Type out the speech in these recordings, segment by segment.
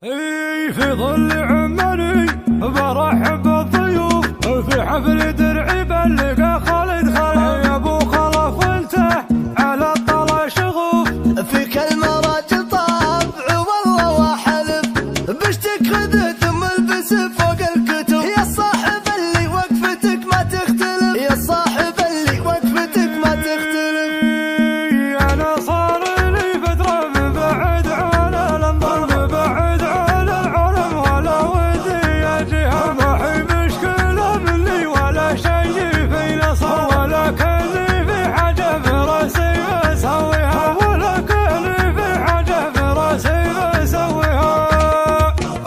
في ظل عمري برحب بالضيوف في حفل درعي بلقى خالد يا ابو خلف انت على الطلا شغوف فيك المراجل طابع والله وحلف بشتك خذه ثم البس فوق الكتب يا صاحب اللي وقفتك ما تختلف يا صاحب اللي وقفتك ما تختلف انا صار لي فتره من بعد على الانظار من بعد على العلم ولا ودي اجيها ما هي مشكله مني ولا شيء في نصر ولكني في حاجه في راسي بسويها ولكني في حاجه في راسي بسويها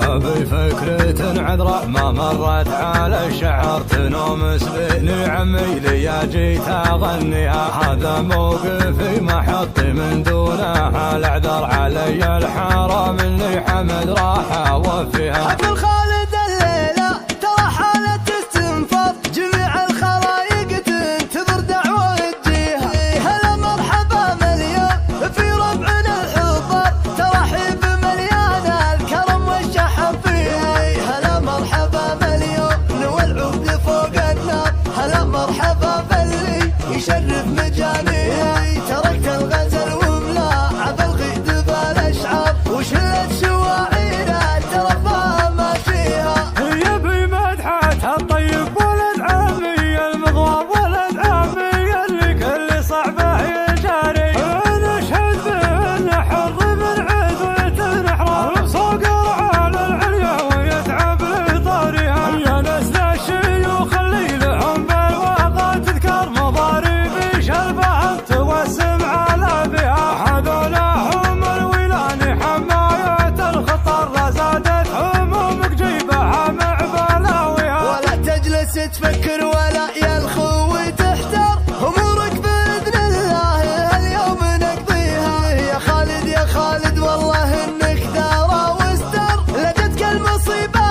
ابي فكره عذراء ما مرت على الشعر تنوم سبيني عمي لي جيت اغنيها هذا موقفي ما حطي من دونها الاعذر علي الحرام اللي حمد راح اوفيها حفل خالد الليله ترى حاله استنفاض جميع الخلايق تنتظر دعوه تجيها هلا مرحبا مليون في ربعنا الحضار ترحيب مليان الكرم والشحن فيها هلا مرحبا مليون والعود فوق النار هلا مرحبا باللي يشرف مجانيها تركت الغزل وملاعب الغيد بالاشعار وشلت شواعر الترفه ماشيها هي بمدحتها الطيب ولد عمي المغواب ولد عمي اللي كل صعبه يجاري نشهد به انه حر من عدوة نحره وصقر على العليا ويتعب لطارها يا نسل الشيوخ اللي لهم بالواقع تذكر مضارب شلبها توسم على بها هذولا هم الولان حماية الخطر زادت همومك جيبها مع بلاويها ولا تجلس تفكر ولا يا الخوي تحتار امورك باذن الله اليوم نقضيها يا خالد يا خالد والله انك دارى واستر لجتك المصيبه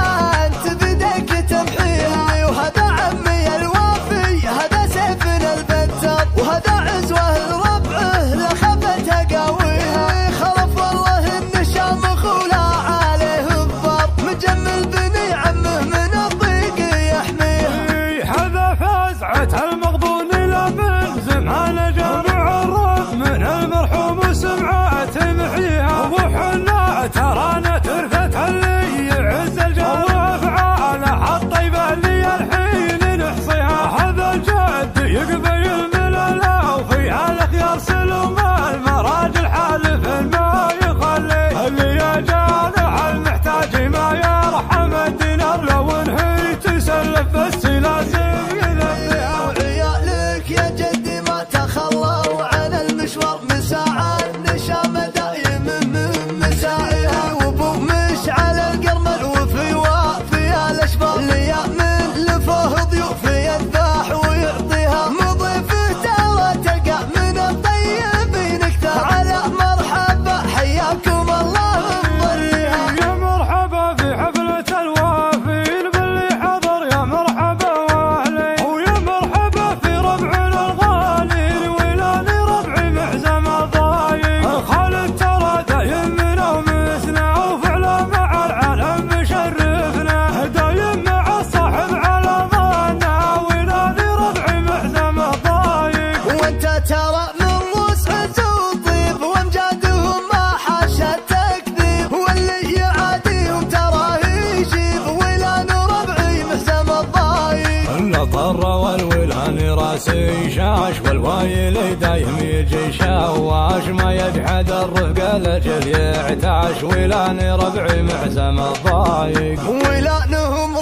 انت بيدك تمحيها وهذا عمي الوافي هذا سيفنا البتر وهذا عزوه لربعه لخفتها قاويها خلف والله ان شامخ ولا عليه الضر مجمل بني عمه من الضيق يحميها هذا فزعة المغبون لا من زمان جامع الرب من المرحوم وسمعة تمحيها وحنا ترانا ترفة اللي يعز الجو وافعاله الطيبة اللي الحين نحصيها هذا الجد يقبل الملل وفيها الخيار سلوم المراجل حالف ما يخلي اللي جانع المحتاج ما يرحم الدينار لو انهي تسلف بس لازم يذبيها وعيالك يا جدي ما تخلوا عن المشوار مساعة النشامة دايم من مسائها وابو مشعل القرمل وفي وافي الاشبار اللي من لفه ضيوف يذبح ويعطيها مضيفه ترى تلقى من الطيبين اكثر على مرحبا حياكم الله مضريها يا مرحبا في حفلة الوافين باللي حضر يا مرحبا واهلي ويا مرحبا في ربعنا الغالي ولاني ربعي معزم الضايق خالد ترى دايم منا ومثنى وفعله مع العالم مشرفنا دايم مع الصاحب على ظنه ولاني ربعي معزم الضايق وانت ترى من وسعة وطيب وامجادهم ما حاشا التكذيب واللي يعاديهم تراه يجيب ولان ربعي محزم الضايق النطر والولان راسي شاش والوايل دايم يجي شواش ما يجحد الرفق الاجل يعتاش ولان ربعي معزم الضايق ولانهم